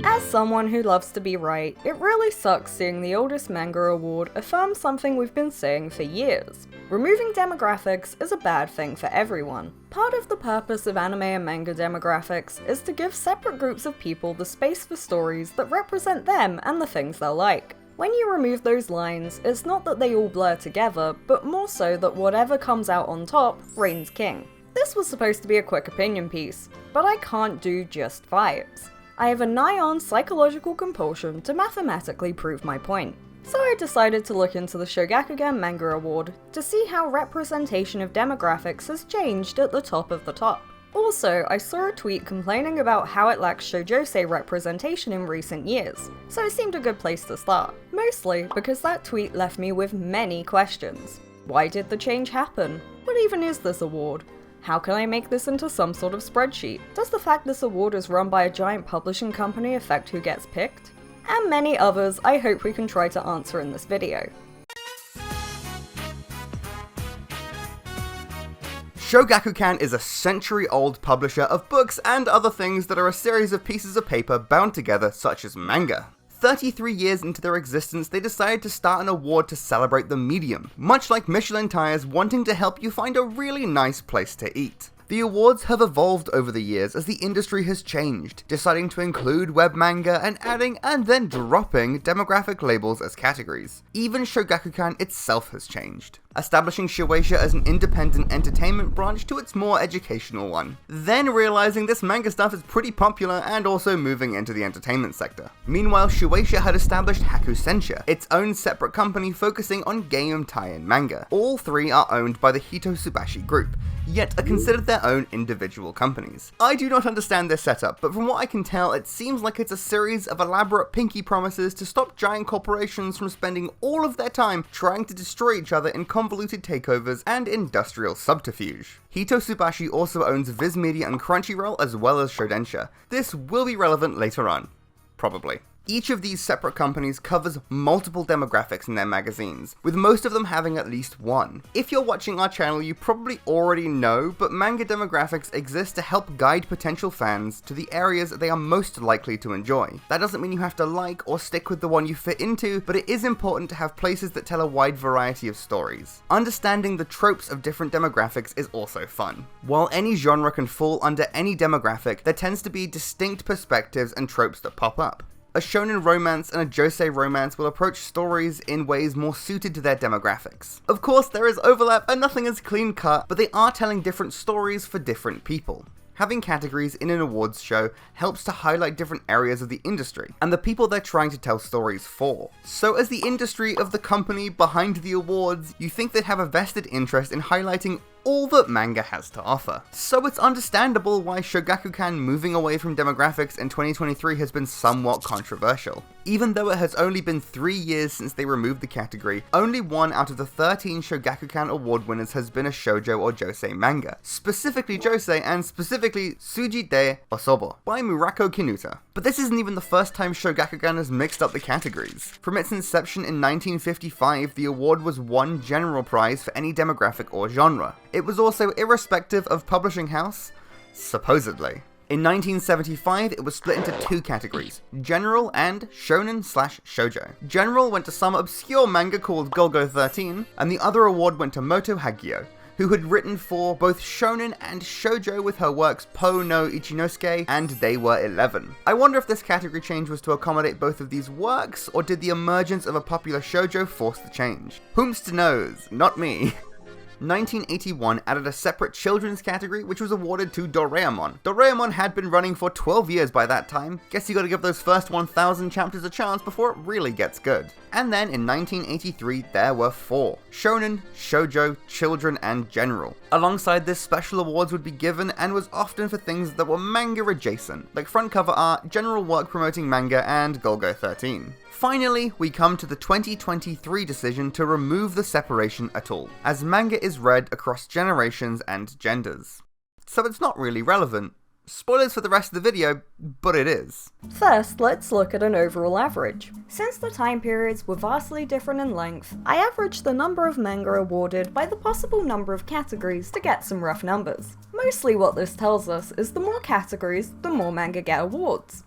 As someone who loves to be right, it really sucks seeing the oldest manga award affirm something we've been saying for years. Removing demographics is a bad thing for everyone. Part of the purpose of anime and manga demographics is to give separate groups of people the space for stories that represent them and the things they'll like. When you remove those lines, it's not that they all blur together, but more so that whatever comes out on top reigns king. This was supposed to be a quick opinion piece, but I can't do just vibes. I have a nigh-on psychological compulsion to mathematically prove my point. So I decided to look into the Shogakukan Manga Award to see how representation of demographics has changed at the top of the top. Also, I saw a tweet complaining about how it lacks shoujosei representation in recent years, so it seemed a good place to start. Mostly because that tweet left me with many questions. Why did the change happen? What even is this award? How can I make this into some sort of spreadsheet? Does the fact this award is run by a giant publishing company affect who gets picked? And many others I hope we can try to answer in this video. Shogakukan is a century-old publisher of books and other things that are a series of pieces of paper bound together such as manga. 33 years into their existence, they decided to start an award to celebrate the medium, much like Michelin tires wanting to help you find a really nice place to eat. The awards have evolved over the years as the industry has changed, deciding to include web manga and adding and then dropping demographic labels as categories. Even Shogakukan itself has changed, establishing Shueisha as an independent entertainment branch to its more educational one, then realizing this manga stuff is pretty popular and also moving into the entertainment sector. Meanwhile, Shueisha had established Hakusensha, its own separate company focusing on game tie-in manga. All three are owned by the Hitotsubashi Group, yet are considered their own individual companies. I do not understand their setup, but from what I can tell, it seems like it's a series of elaborate pinky promises to stop giant corporations from spending all of their time trying to destroy each other in convoluted takeovers and industrial subterfuge. Hitotsubashi also owns Viz Media and Crunchyroll as well as Shodensha. This will be relevant later on. Probably. Each of these separate companies covers multiple demographics in their magazines, with most of them having at least one. If you're watching our channel, you probably already know, but manga demographics exist to help guide potential fans to the areas they are most likely to enjoy. That doesn't mean you have to like or stick with the one you fit into, but it is important to have places that tell a wide variety of stories. Understanding the tropes of different demographics is also fun. While any genre can fall under any demographic, there tends to be distinct perspectives and tropes that pop up. A shonen romance and a josei romance will approach stories in ways more suited to their demographics. Of course, there is overlap and nothing is clean cut, but they are telling different stories for different people. Having categories in an awards show helps to highlight different areas of the industry, and the people they're trying to tell stories for. So as the industry of the company behind the awards, you think they'd have a vested interest in highlighting all that manga has to offer. So it's understandable why Shogakukan moving away from demographics in 2023 has been somewhat controversial. Even though it has only been 3 years since they removed the category, only one out of the 13 Shogakukan award winners has been a shoujo or josei manga, specifically josei and specifically Tsuji de Osobo by Murako Kinuta. But this isn't even the first time Shogakukan has mixed up the categories. From its inception in 1955, the award was one general prize for any demographic or genre. It was also irrespective of publishing house, supposedly. In 1975, it was split into two categories, General and Shonen/Shoujo. General went to some obscure manga called Golgo 13, and the other award went to Moto Hagio, who had written for both shonen and shoujo with her works Po no Ichinosuke and They Were 11. I wonder if this category change was to accommodate both of these works, or did the emergence of a popular shoujo force the change? Whomst knows, not me. 1981 added a separate children's category, which was awarded to Doraemon. Doraemon had been running for 12 years by that time. Guess you gotta give those first 1,000 chapters a chance before it really gets good. And then in 1983, there were 4: Shonen, Shoujo, Children, and General. Alongside this, special awards would be given and was often for things that were manga adjacent, like front cover art, general work promoting manga, and Golgo 13. Finally, we come to the 2023 decision to remove the separation at all, as manga is read across generations and genders. So it's not really relevant. Spoilers for the rest of the video, but it is. First, let's look at an overall average. Since the time periods were vastly different in length, I averaged the number of manga awarded by the possible number of categories to get some rough numbers. Mostly what this tells us is the more categories, the more manga get awards.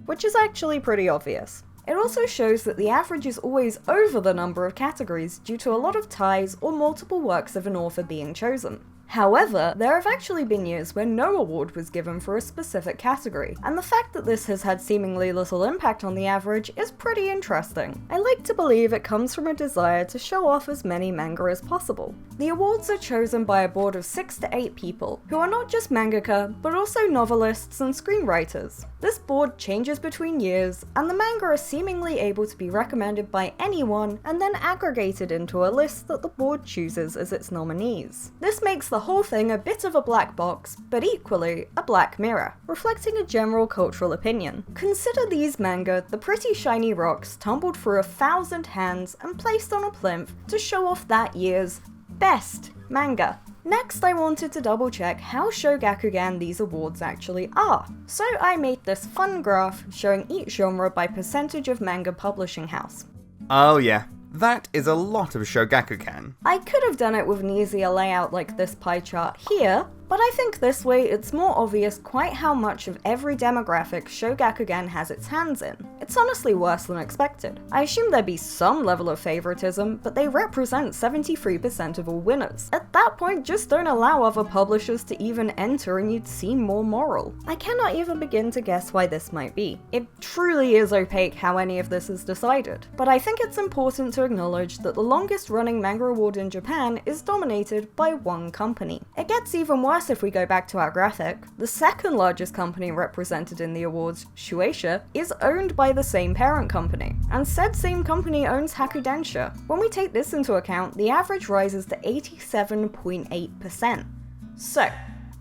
which is actually pretty obvious. It also shows that the average is always over the number of categories due to a lot of ties or multiple works of an author being chosen. However, there have actually been years where no award was given for a specific category, and the fact that this has had seemingly little impact on the average is pretty interesting. I like to believe it comes from a desire to show off as many manga as possible. The awards are chosen by a board of 6 to 8 people, who are not just mangaka, but also novelists and screenwriters. This board changes between years, and the manga are seemingly able to be recommended by anyone and then aggregated into a list that the board chooses as its nominees. This makes the whole thing a bit of a black box, but equally a black mirror, reflecting a general cultural opinion. Consider these manga the pretty shiny rocks tumbled through 1,000 hands and placed on a plinth to show off that year's best manga. Next, I wanted to double check how Shogakukan these awards actually are. So I made this fun graph showing each genre by percentage of manga publishing house. Oh yeah, that is a lot of Shogakukan. I could have done it with an easier layout like this pie chart here, but I think this way it's more obvious quite how much of every demographic Shogakukan has its hands in. It's honestly worse than expected. I assume there'd be some level of favoritism, but they represent 73% of all winners. At that point, just don't allow other publishers to even enter and you'd seem more moral. I cannot even begin to guess why this might be. It truly is opaque how any of this is decided, but I think it's important to acknowledge that the longest running manga award in Japan is dominated by one company. It gets even worse if we go back to our graphic. The second largest company represented in the awards, Shueisha, is owned by the same parent company, and said same company owns Hakudensha. When we take this into account, the average rises to 87.8%. So,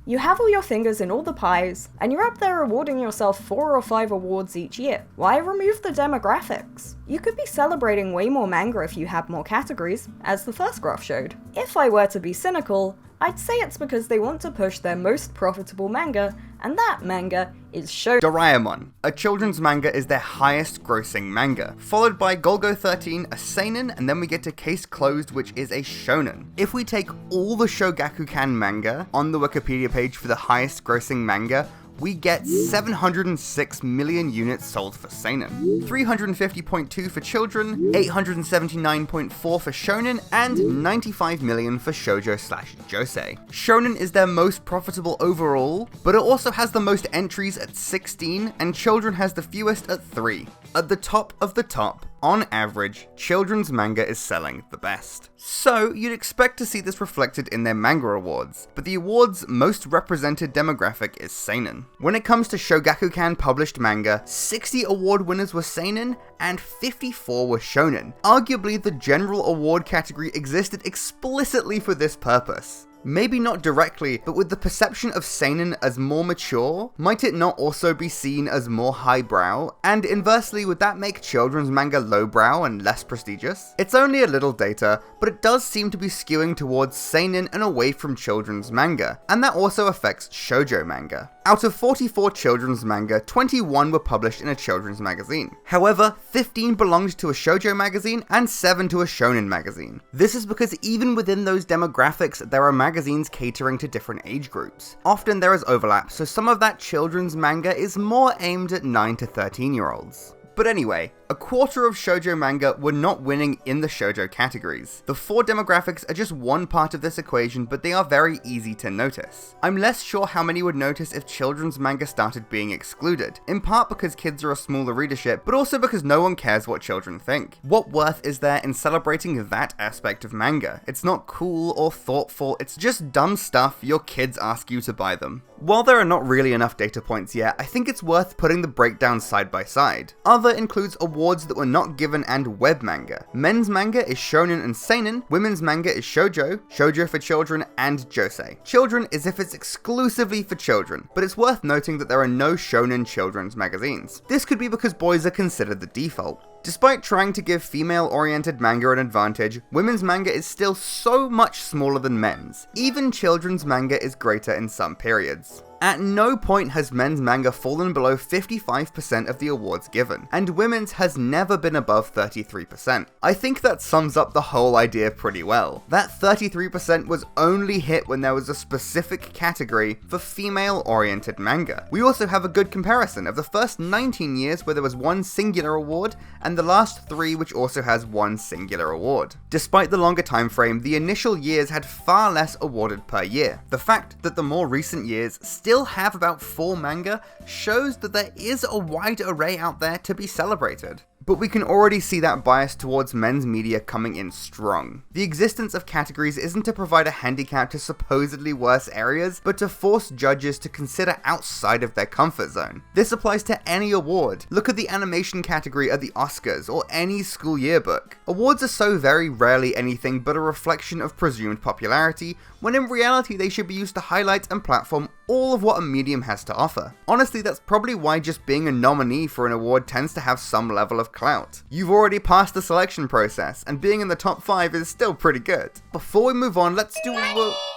you have all your fingers in all the pies, and you're up there awarding yourself 4 or 5 awards each year. Why remove the demographics? You could be celebrating way more manga if you had more categories, as the first graph showed. If I were to be cynical, I'd say it's because they want to push their most profitable manga, and that manga is Doraemon. A children's manga is their highest grossing manga, followed by Golgo 13, a seinen, and then we get to Case Closed, which is a shonen. If we take all the Shogakukan manga on the Wikipedia page for the highest grossing manga, we get 706 million units sold for seinen, 350.2 for children, 879.4 for shonen, and 95 million for shoujo/josei. Shonen is their most profitable overall, but it also has the most entries at 16, and children has the fewest at 3. At the top of the top, on average, children's manga is selling the best. So, you'd expect to see this reflected in their manga awards, but the award's most represented demographic is seinen. When it comes to Shogakukan published manga, 60 award winners were seinen, and 54 were shonen. Arguably, the general award category existed explicitly for this purpose. Maybe not directly, but with the perception of seinen as more mature, might it not also be seen as more highbrow? And inversely, would that make children's manga lowbrow and less prestigious? It's only a little data, but it does seem to be skewing towards seinen and away from children's manga, and that also affects shoujo manga. Out of 44 children's manga, 21 were published in a children's magazine. However, 15 belonged to a shoujo magazine and 7 to a shonen magazine. This is because even within those demographics, there are magazines catering to different age groups. Often there is overlap, so some of that children's manga is more aimed at 9 to 13-year-olds. But anyway, a quarter of shoujo manga were not winning in the shoujo categories. The 4 demographics are just one part of this equation, but they are very easy to notice. I'm less sure how many would notice if children's manga started being excluded, in part because kids are a smaller readership, but also because no one cares what children think. What worth is there in celebrating that aspect of manga? It's not cool or thoughtful, it's just dumb stuff your kids ask you to buy them. While there are not really enough data points yet, I think it's worth putting the breakdown side by side. Other includes awards that were not given and web manga. Men's manga is shonen and seinen, women's manga is shoujo, shoujo for children, and josei. Children is if it's exclusively for children, but it's worth noting that there are no shonen children's magazines. This could be because boys are considered the default. Despite trying to give female-oriented manga an advantage, women's manga is still so much smaller than men's. Even children's manga is greater in some periods. At no point has men's manga fallen below 55% of the awards given, and women's has never been above 33%. I think that sums up the whole idea pretty well. That 33% was only hit when there was a specific category for female-oriented manga. We also have a good comparison of the first 19 years where there was one singular award, and the last 3 which also has one singular award. Despite the longer time frame, the initial years had far less awarded per year. The fact that the more recent years still have about 4 manga shows that there is a wide array out there to be celebrated. But we can already see that bias towards men's media coming in strong. The existence of categories isn't to provide a handicap to supposedly worse areas, but to force judges to consider outside of their comfort zone. This applies to any award. Look at the animation category at the Oscars, or any school yearbook. Awards are so very rarely anything but a reflection of presumed popularity, when in reality they should be used to highlight and platform all of what a medium has to offer. Honestly, that's probably why just being a nominee for an award tends to have some level of clout. You've already passed the selection process, and being in the top 5 is still pretty good. Before we move on, let's do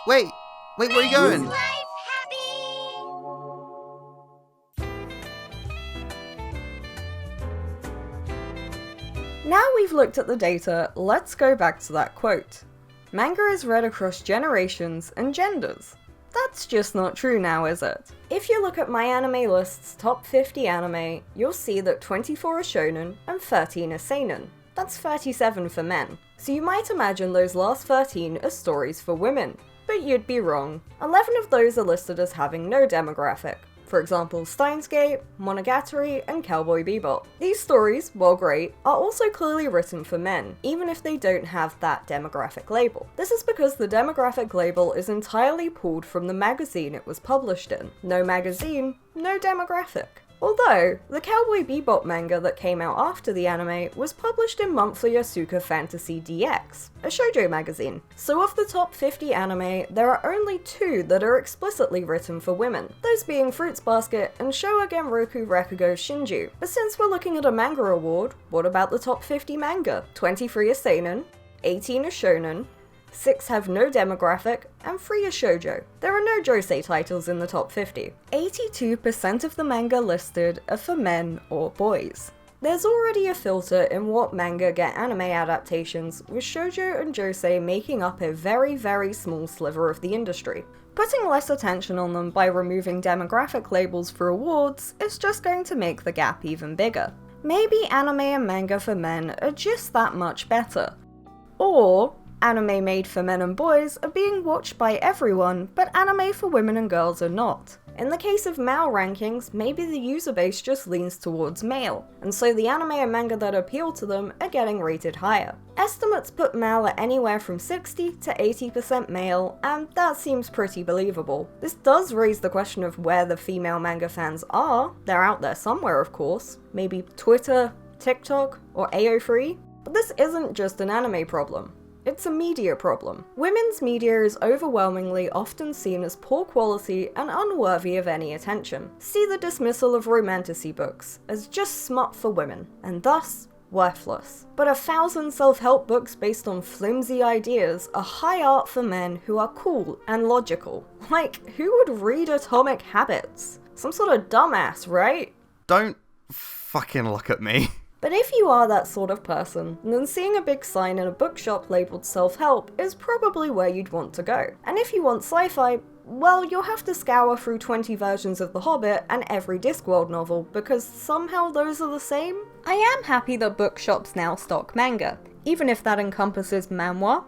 wait, where are you going? Now we've looked at the data, let's go back to that quote. Manga is read across generations and genders. That's just not true now, is it? If you look at My Anime List's top 50 anime, you'll see that 24 are shonen and 13 are seinen. That's 37 for men. So you might imagine those last 13 are stories for women. But you'd be wrong. 11 of those are listed as having no demographic. For example, Steins Gate, Monogatari, and Cowboy Bebop. These stories, while great, are also clearly written for men, even if they don't have that demographic label. This is because the demographic label is entirely pulled from the magazine it was published in. No magazine, no demographic. Although, the Cowboy Bebop manga that came out after the anime was published in monthly Asuka Fantasy DX, a shoujo magazine. So of the top 50 anime, there are only 2 that are explicitly written for women, those being Fruits Basket and Showa Genroku Rakugo Shinju. But since we're looking at a manga award, what about the top 50 manga? 23 are seinen, 18 are shonen, 6 have no demographic, and 3 are shoujo. There are no josei titles in the top 50. 82% of the manga listed are for men or boys. There's already a filter in what manga get anime adaptations, with shoujo and josei making up a very, very small sliver of the industry. Putting less attention on them by removing demographic labels for awards is just going to make the gap even bigger. Maybe anime and manga for men are just that much better. Or anime made for men and boys are being watched by everyone, but anime for women and girls are not. In the case of male rankings, maybe the user base just leans towards male, and so the anime and manga that appeal to them are getting rated higher. Estimates put male at anywhere from 60 to 80% male, and that seems pretty believable. This does raise the question of where the female manga fans are. They're out there somewhere, of course. Maybe Twitter, TikTok, or AO3? But this isn't just an anime problem. It's a media problem. Women's media is overwhelmingly often seen as poor quality and unworthy of any attention. See the dismissal of romantasy books as just smut for women, and thus worthless. But 1,000 self-help books based on flimsy ideas are high art for men who are cool and logical. Like, who would read Atomic Habits? Some sort of dumbass, right? Don't fucking look at me. But if you are that sort of person, then seeing a big sign in a bookshop labelled self-help is probably where you'd want to go. And if you want sci-fi, well, you'll have to scour through 20 versions of The Hobbit and every Discworld novel, because somehow those are the same. I am happy that bookshops now stock manga, even if that encompasses manhwa,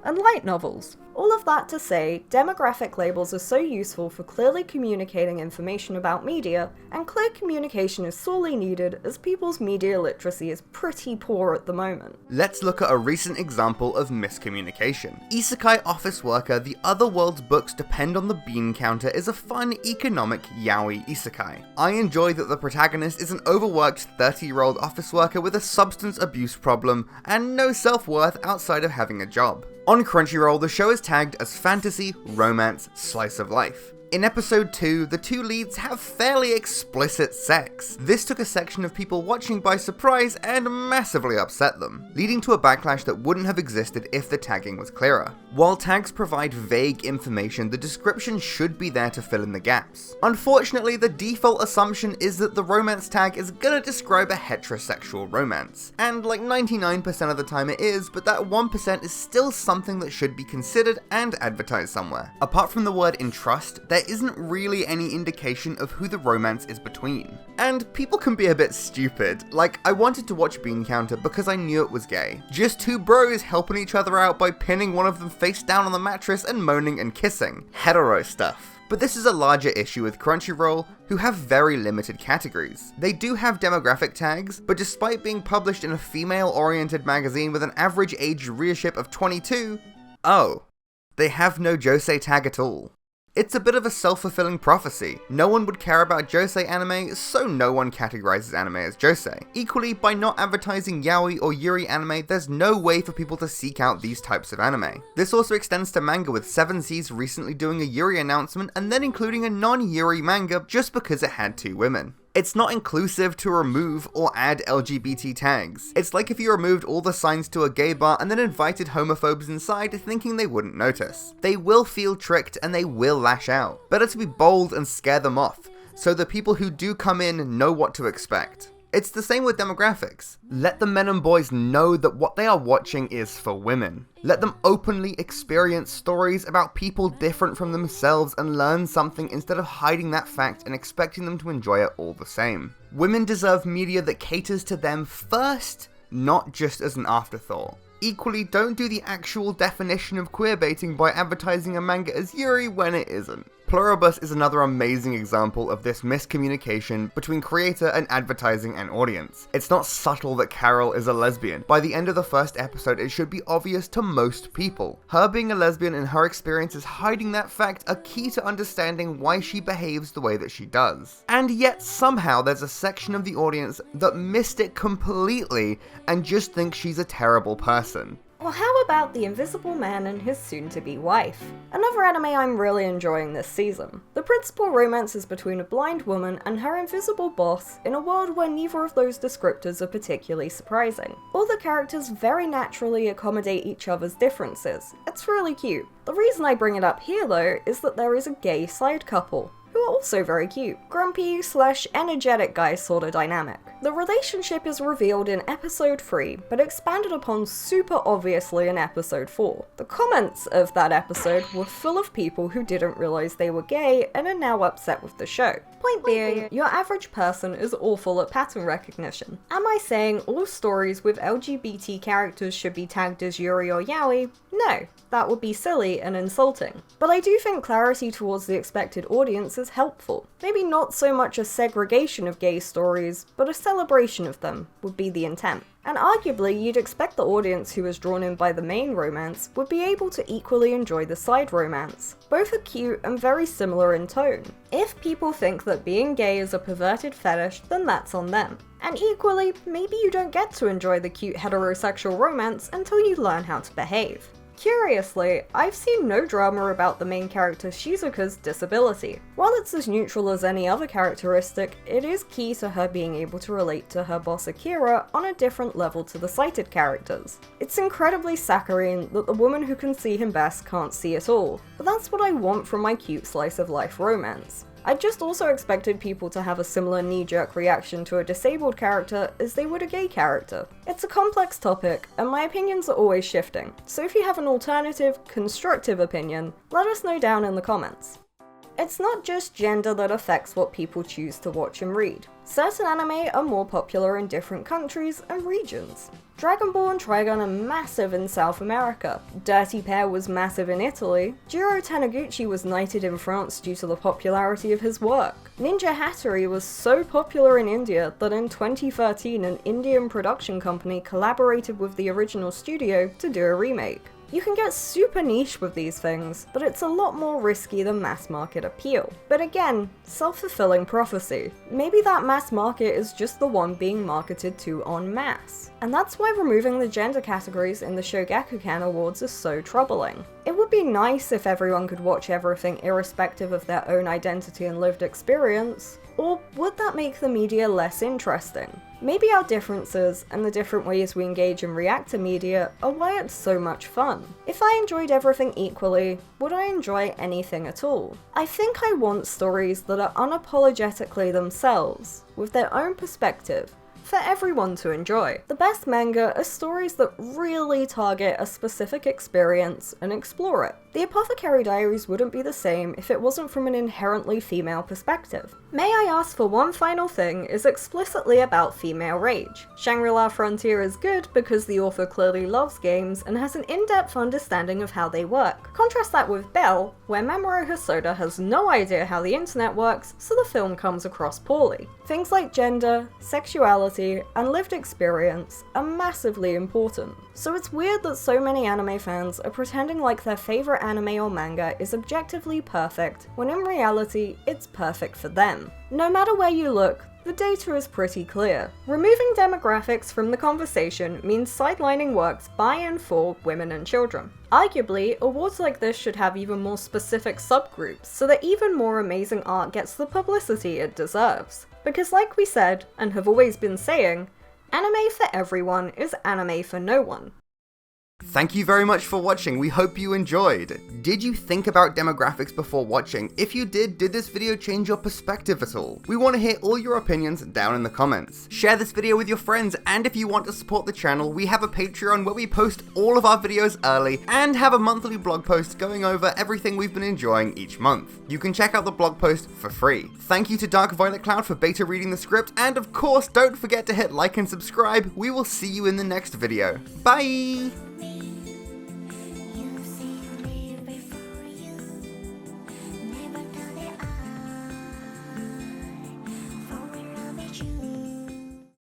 and light novels. All of that to say, demographic labels are so useful for clearly communicating information about media, and clear communication is sorely needed as people's media literacy is pretty poor at the moment. Let's look at a recent example of miscommunication. Isekai Office Worker: The Other World's Books Depend on the Bean Counter is a fun, economic yaoi isekai. I enjoy that the protagonist is an overworked 30-year-old office worker with a substance abuse problem and no self-worth outside of having a job. On Crunchyroll, the show is tagged as fantasy, romance, slice of life. In episode 2, the two leads have fairly explicit sex. This took a section of people watching by surprise and massively upset them, leading to a backlash that wouldn't have existed if the tagging was clearer. While tags provide vague information, the description should be there to fill in the gaps. Unfortunately, the default assumption is that the romance tag is gonna describe a heterosexual romance, and like 99% of the time it is, but that 1% is still something that should be considered and advertised somewhere. Apart from the word entrust, there isn't really any indication of who the romance is between. And people can be a bit stupid. Like, I wanted to watch Bean Counter because I knew it was gay. Just two bros helping each other out by pinning one of them face down on the mattress and moaning and kissing. Hetero stuff. But this is a larger issue with Crunchyroll, who have very limited categories. They do have demographic tags, but despite being published in a female-oriented magazine with an average age readership of 22, they have no josei tag at all. It's a bit of a self-fulfilling prophecy. No one would care about josei anime, so no one categorizes anime as josei. Equally, by not advertising yaoi or yuri anime, there's no way for people to seek out these types of anime. This also extends to manga, with 7Seas recently doing a yuri announcement and then including a non-yuri manga just because it had two women. It's not inclusive to remove or add LGBT tags. It's like if you removed all the signs to a gay bar and then invited homophobes inside thinking they wouldn't notice. They will feel tricked and they will lash out. Better to be bold and scare them off, so the people who do come in know what to expect. It's the same with demographics. Let the men and boys know that what they are watching is for women. Let them openly experience stories about people different from themselves and learn something instead of hiding that fact and expecting them to enjoy it all the same. Women deserve media that caters to them first, not just as an afterthought. Equally, don't do the actual definition of queerbaiting by advertising a manga as yuri when it isn't. Pluribus is another amazing example of this miscommunication between creator and advertising and audience. It's not subtle that Carol is a lesbian. By the end of the first episode, it should be obvious to most people. Her being a lesbian and her experiences hiding that fact are key to understanding why she behaves the way that she does. And yet somehow there's a section of the audience that missed it completely and just thinks she's a terrible person. Or how about The Invisible Man and his soon-to-be wife? Another anime I'm really enjoying this season. The principal romance is between a blind woman and her invisible boss in a world where neither of those descriptors are particularly surprising. All the characters very naturally accommodate each other's differences. It's really cute. The reason I bring it up here though is that there is a gay side couple, who are also very cute. Grumpy/energetic guy sorta dynamic. The relationship is revealed in episode 3, but expanded upon super obviously in episode 4. The comments of that episode were full of people who didn't realize they were gay and are now upset with the show. Point being, your average person is awful at pattern recognition. Am I saying all stories with LGBT characters should be tagged as yuri or yaoi? No, that would be silly and insulting. But I do think clarity towards the expected audience is helpful. Maybe not so much a segregation of gay stories, but a celebration of them would be the intent. And arguably, you'd expect the audience who is drawn in by the main romance would be able to equally enjoy the side romance. Both are cute and very similar in tone. If people think that being gay is a perverted fetish, then that's on them. And equally, maybe you don't get to enjoy the cute heterosexual romance until you learn how to behave. Curiously, I've seen no drama about the main character Shizuka's disability. While it's as neutral as any other characteristic, it is key to her being able to relate to her boss Akira on a different level to the sighted characters. It's incredibly saccharine that the woman who can see him best can't see at all, but that's what I want from my cute slice of life romance. I just also expected people to have a similar knee-jerk reaction to a disabled character as they would a gay character. It's a complex topic, and my opinions are always shifting, so if you have an alternative, constructive opinion, let us know down in the comments. It's not just gender that affects what people choose to watch and read. Certain anime are more popular in different countries and regions. Dragon Ball and Trigun are massive in South America, Dirty Pair was massive in Italy, Jiro Taniguchi was knighted in France due to the popularity of his work. Ninja Hattori was so popular in India that in 2013 an Indian production company collaborated with the original studio to do a remake. You can get super niche with these things, but it's a lot more risky than mass market appeal. But again, self-fulfilling prophecy. Maybe that mass market is just the one being marketed to en masse. And that's why removing the gender categories in the Shogakukan Awards is so troubling. It would be nice if everyone could watch everything irrespective of their own identity and lived experience, or would that make the media less interesting? Maybe our differences and the different ways we engage and react to media are why it's so much fun. If I enjoyed everything equally, would I enjoy anything at all? I think I want stories that are unapologetically themselves, with their own perspective, for everyone to enjoy. The best manga are stories that really target a specific experience and explore it. The Apothecary Diaries wouldn't be the same if it wasn't from an inherently female perspective. May I Ask for One Final Thing is explicitly about female rage. Shangri-La Frontier is good because the author clearly loves games and has an in-depth understanding of how they work. Contrast that with Belle, where Mamoru Hosoda has no idea how the internet works, so the film comes across poorly. Things like gender, sexuality, and lived experience are massively important. So it's weird that so many anime fans are pretending like their favorite anime or manga is objectively perfect, when in reality, it's perfect for them. No matter where you look, the data is pretty clear. Removing demographics from the conversation means sidelining works by and for women and children. Arguably, awards like this should have even more specific subgroups, so that even more amazing art gets the publicity it deserves. Because like we said, and have always been saying, anime for everyone is anime for no one. Thank you very much for watching, we hope you enjoyed. Did you think about demographics before watching? If you did this video change your perspective at all? We want to hear all your opinions down in the comments. Share this video with your friends, and if you want to support the channel, we have a Patreon where we post all of our videos early and have a monthly blog post going over everything we've been enjoying each month. You can check out the blog post for free. Thank you to darkvioletcloud for beta reading the script, and of course, don't forget to hit like and subscribe. We will see you in the next video. Bye!